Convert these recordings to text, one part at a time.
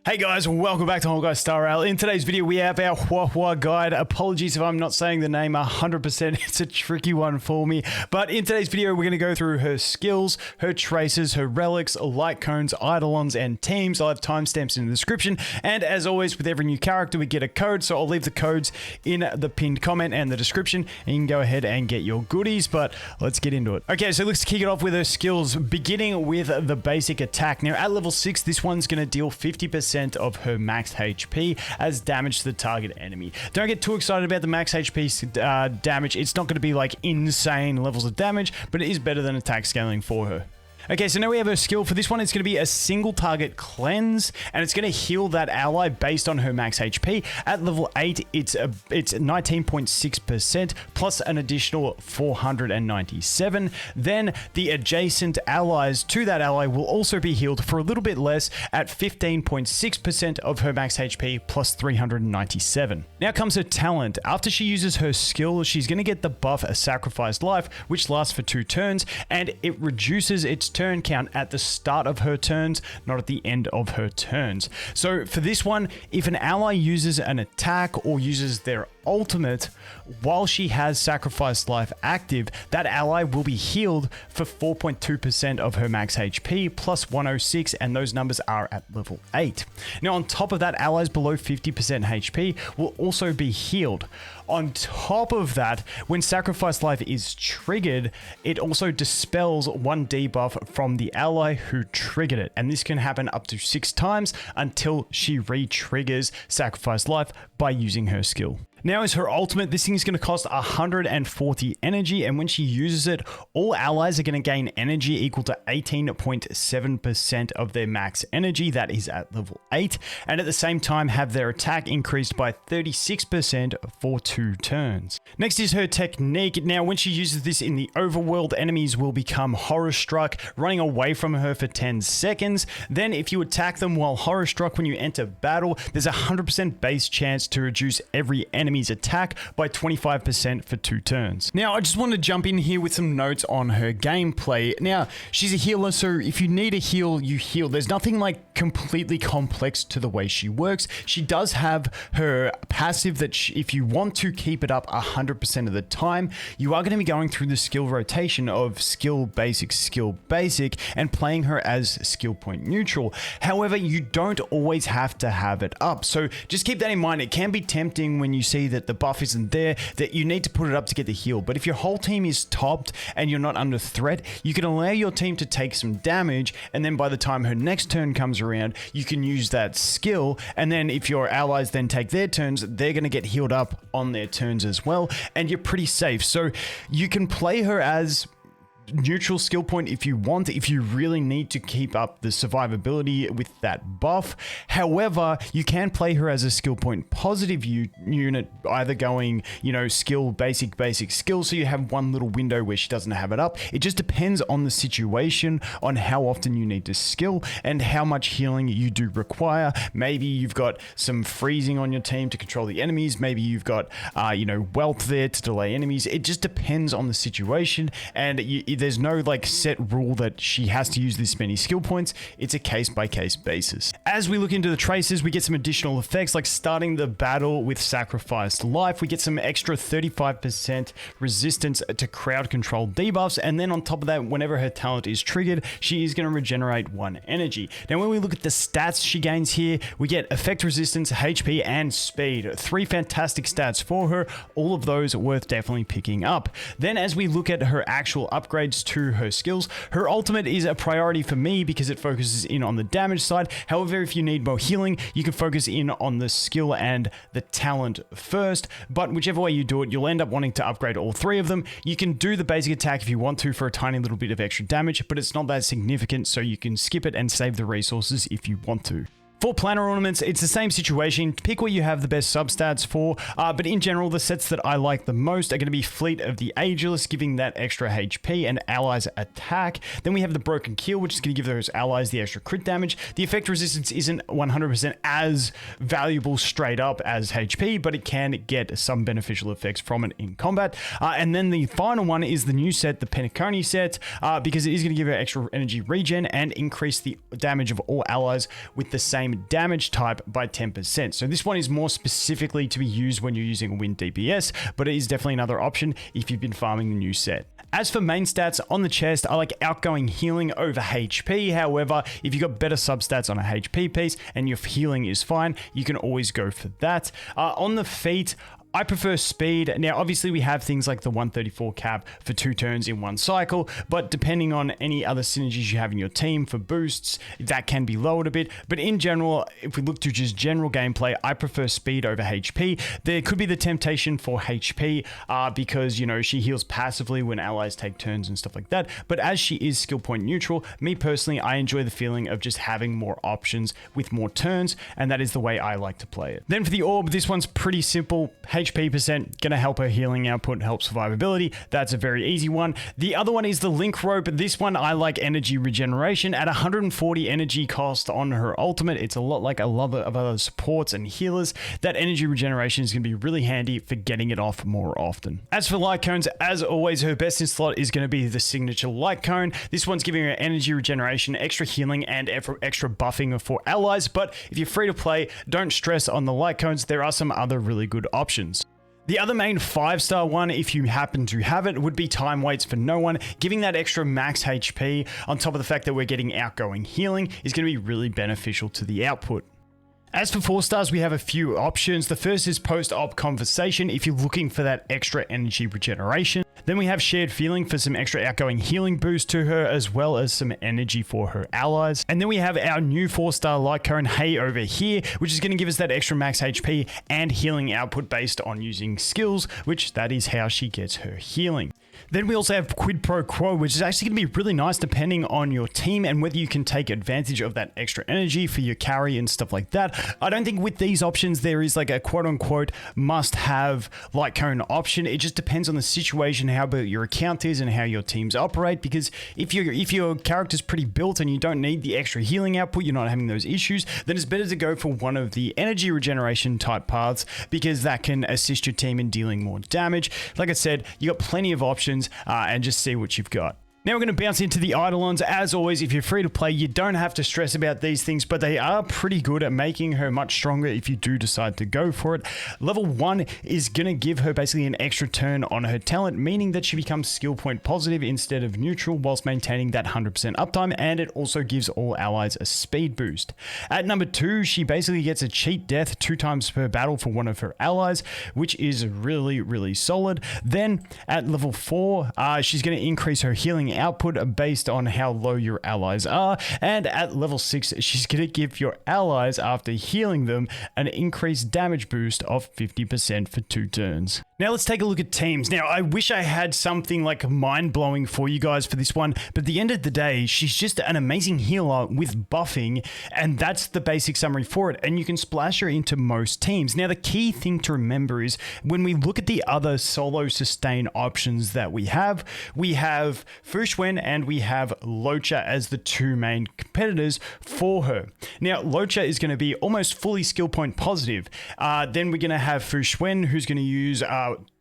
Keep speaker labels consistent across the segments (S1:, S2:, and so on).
S1: Hey guys, welcome back to Honkai Star Rail. In today's video, we have our Huo Huo guide. Apologies if I'm not saying the name 100%. It's a tricky one for me. But in today's video, we're going to go through her skills, her traces, her relics, light cones, eidolons, and teams. I'll have timestamps in the description. And as always, with every new character, we get a code. So I'll leave the codes in the pinned comment and the description. And you can go ahead and get your goodies. But let's get into it. Okay, so let's kick it off with her skills, beginning with the basic attack. Now, at level 6, this one's going to deal 50% of her max HP as damage to the target enemy. Don't get too excited about the max HP damage. It's not going to be like insane levels of damage, but it is better than attack scaling for her. Okay, so now we have her skill. For this one, it's going to be a single target cleanse, and it's going to heal that ally based on her max HP. At level 8, it's 19.6% plus an additional 497. Then the adjacent allies to that ally will also be healed for a little bit less at 15.6% of her max HP plus 397. Now comes her talent. After she uses her skill, she's going to get the buff a sacrificed life, which lasts for 2 turns, and it reduces its turn count at the start of her turns, not at the end of her turns. So for this one, if an ally uses an attack or uses their ultimate while she has sacrificed life active, that ally will be healed for 4.2% of her max HP plus 106, and those numbers are at level 8. Now on top of that, allies below 50% HP will also be healed. On top of that, when sacrifice life is triggered, it also dispels 1 debuff from the ally who triggered it, and this can happen up to 6 times until she re-triggers sacrifice life by using her skill. Now is her ultimate. This thing is going to cost 140 energy, and when she uses it, all allies are going to gain energy equal to 18.7% of their max energy. That is at level 8, and at the same time have their attack increased by 36% for 2 turns. Next is her technique. Now when she uses this in the overworld, enemies will become horror struck, running away from her for 10 seconds. Then if you attack them while horror struck when you enter battle, there's a 100% base chance to reduce every enemy's attack by 25% for 2 turns. Now, I just want to jump in here with some notes on her gameplay. Now, she's a healer, so if you need a heal, you heal. There's nothing like completely complex to the way she works. She does have her passive that if you want to keep it up 100% of the time, you are going to be going through the skill rotation of skill basic, and playing her as skill point neutral. However, you don't always have to have it up. So just keep that in mind. It can be tempting when you see that the buff isn't there, that you need to put it up to get the heal. But if your whole team is topped and you're not under threat, you can allow your team to take some damage, and then by the time her next turn comes around, you can use that skill, and then if your allies then take their turns, they're going to get healed up on their turns as well, and you're pretty safe. So you can play her as neutral skill point if you want, if you really need to keep up the survivability with that buff. However, you can play her as a skill point positive unit, either going, skill basic skill, so you have one little window where she doesn't have it up. It just depends on the situation, on how often you need to skill and how much healing you do require. Maybe you've got some freezing on your team to control the enemies. Maybe you've got wealth there to delay enemies. It just depends on the situation, and there's no set rule that she has to use this many skill points. It's a case-by-case basis. As we look into the traces, we get some additional effects, like starting the battle with sacrificed life. We get some extra 35% resistance to crowd control debuffs, and then on top of that, whenever her talent is triggered, she is going to regenerate 1 energy. Now when we look at the stats she gains here, we get effect resistance, HP, and speed. 3 fantastic stats for her, all of those worth definitely picking up. Then as we look at her actual upgrades to her skills, her ultimate is a priority for me because it focuses in on the damage side. However, if you need more healing, you can focus in on the skill and the talent first, but whichever way you do it, you'll end up wanting to upgrade all 3 of them. You can do the basic attack if you want to for a tiny little bit of extra damage, but it's not that significant, so you can skip it and save the resources if you want to. For planner ornaments, it's the same situation. Pick what you have the best substats for, but in general, the sets that I like the most are going to be Fleet of the Ageless, giving that extra HP and allies attack. Then we have the Broken Keel, which is going to give those allies the extra crit damage. The effect resistance isn't 100% as valuable straight up as HP, but it can get some beneficial effects from it in combat. And then the final one is the new set, the Penaconi set, because it is going to give her extra energy regen and increase the damage of all allies with the same same damage type by 10%. So this one is more specifically to be used when you're using wind DPS, but it is definitely another option if you've been farming the new set. As for main stats on the chest, I like outgoing healing over HP. However, if you've got better substats on a HP piece and your healing is fine, you can always go for that. On the feet, I prefer speed. Now, obviously, we have things like the 134 cap for 2 turns in one cycle, but depending on any other synergies you have in your team for boosts, that can be lowered a bit. But in general, if we look to just general gameplay, I prefer speed over HP. There could be the temptation for HP because, you know, she heals passively when allies take turns and stuff like that. But as she is skill point neutral, me personally, I enjoy the feeling of just having more options with more turns, and that is the way I like to play it. Then for the orb, this one's pretty simple. HP percent, gonna help her healing output, help survivability. That's a very easy one. The other one is the link rope. This one I like energy regeneration at 140 energy cost on her ultimate. It's a lot like a lot of other supports and healers. That energy regeneration is gonna be really handy for getting it off more often. As for light cones, as always, her best in slot is gonna be the signature light cone. This one's giving her energy regeneration, extra healing, and extra buffing for allies. But if you're free to play, don't stress on the light cones. There are some other really good options. The other main 5-star one, if you happen to have it, would be time waits for no one. Giving that extra max HP on top of the fact that we're getting outgoing healing is going to be really beneficial to the output. As for 4 stars, we have a few options. The first is post-op conversation if you're looking for that extra energy regeneration. Then we have shared feeling for some extra outgoing healing boost to her, as well as some energy for her allies. And then we have our new 4-star light cone, Hey, over here, which is going to give us that extra max HP and healing output based on using skills, which that is how she gets her healing. Then we also have quid pro quo, which is actually going to be really nice depending on your team and whether you can take advantage of that extra energy for your carry and stuff like that. I don't think with these options there is like a quote-unquote must-have light cone option. It just depends on the situation, how your account is and how your teams operate, because if your character's pretty built and you don't need the extra healing output, you're not having those issues, then it's better to go for one of the energy regeneration type paths because that can assist your team in dealing more damage. Like I said, you got plenty of options and just see what you've got. Now we're going to bounce into the Eidolons. As always, if you're free to play, you don't have to stress about these things, but they are pretty good at making her much stronger if you do decide to go for it. Level 1 is going to give her basically an extra turn on her talent, meaning that she becomes skill point positive instead of neutral whilst maintaining that 100% uptime, and it also gives all allies a speed boost. At number 2, she basically gets a cheat death 2 times per battle for one of her allies, which is really, really solid. Then at level 4, she's going to increase her healing output based on how low your allies are, and at level 6 she's going to give your allies, after healing them, an increased damage boost of 50% for 2 turns. Now let's take a look at teams. Now I wish I had something like mind-blowing for you guys for this one, but at the end of the day she's just an amazing healer with buffing, and that's the basic summary for it, and you can splash her into most teams. Now the key thing to remember is when we look at the other solo sustain options that we have Fushwen and we have Locha as the 2 main competitors for her. Now Locha is going to be almost fully skill point positive. Then we're going to have Fushwen, who's going to use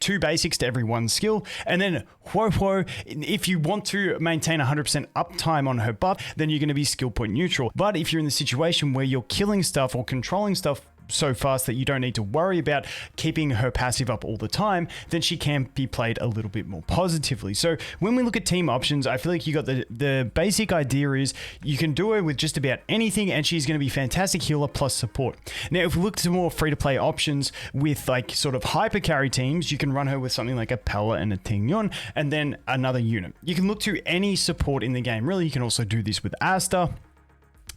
S1: 2 basics to every 1 skill, and then HUO HUO, if you want to maintain 100% uptime on her buff, then you're going to be skill point neutral. But if you're in the situation where you're killing stuff or controlling stuff so fast that you don't need to worry about keeping her passive up all the time, then she can be played a little bit more positively. So when we look at team options, I feel like you got the basic idea is you can do her with just about anything, and she's going to be fantastic healer plus support. Now if we look to more free-to-play options with like sort of hyper carry teams, you can run her with something like a Pella and a Tingyon and then another unit. You can look to any support in the game. Really, you can also do this with Asta.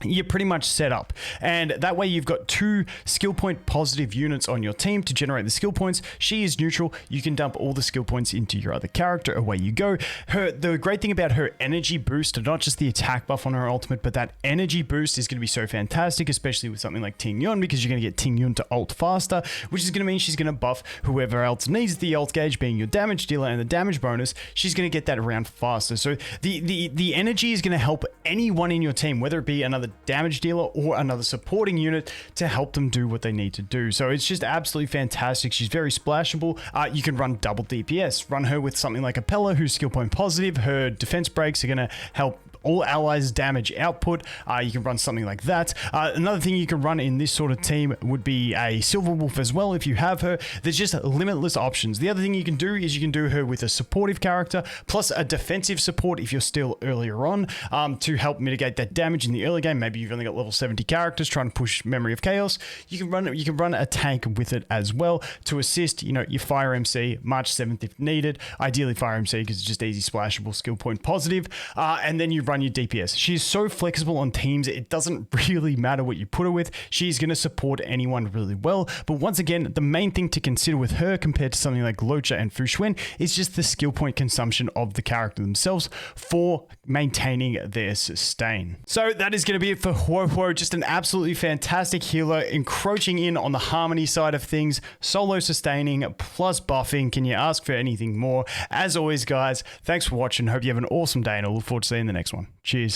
S1: You're pretty much set up, and that way you've got 2 skill point positive units on your team to generate the skill points. She is neutral. You can dump all the skill points into your other character. Away you go. The great thing about her energy boost, not just the attack buff on her ultimate, but that energy boost is going to be so fantastic, especially with something like Tingyon, because you're going to get Tingyon to ult faster, which is going to mean she's going to buff whoever else needs the ult gauge, being your damage dealer and the damage bonus. She's going to get that around faster. So the energy is going to help anyone in your team, whether it be another damage dealer or another supporting unit, to help them do what they need to do. So it's just absolutely fantastic. She's very splashable. You can run double DPS. Run her with something like a Pella, who's skill point positive. Her defense breaks are going to help all allies damage output. You can run something like that. Another thing you can run in this sort of team would be a Silver Wolf as well if you have her. There's just limitless options. The other thing you can do is you can do her with a supportive character plus a defensive support if you're still earlier on, to help mitigate that damage in the early game. Maybe you've only got level 70 characters trying to push Memory of Chaos. You can run a tank with it as well to assist, you know, your Fire MC, March 7th if needed. Ideally Fire MC because it's just easy splashable, skill point positive. And then you run your DPS. She's so flexible on teams, it doesn't really matter what you put her with. She's going to support anyone really well. But once again, the main thing to consider with her compared to something like Locha and Fushuen is just the skill point consumption of the character themselves for maintaining their sustain. So that is going to be it for Huo Huo. Just an absolutely fantastic healer, encroaching in on the harmony side of things, solo sustaining plus buffing. Can you ask for anything more? As always, guys, thanks for watching. Hope you have an awesome day, and I look forward to seeing the next one. Cheers.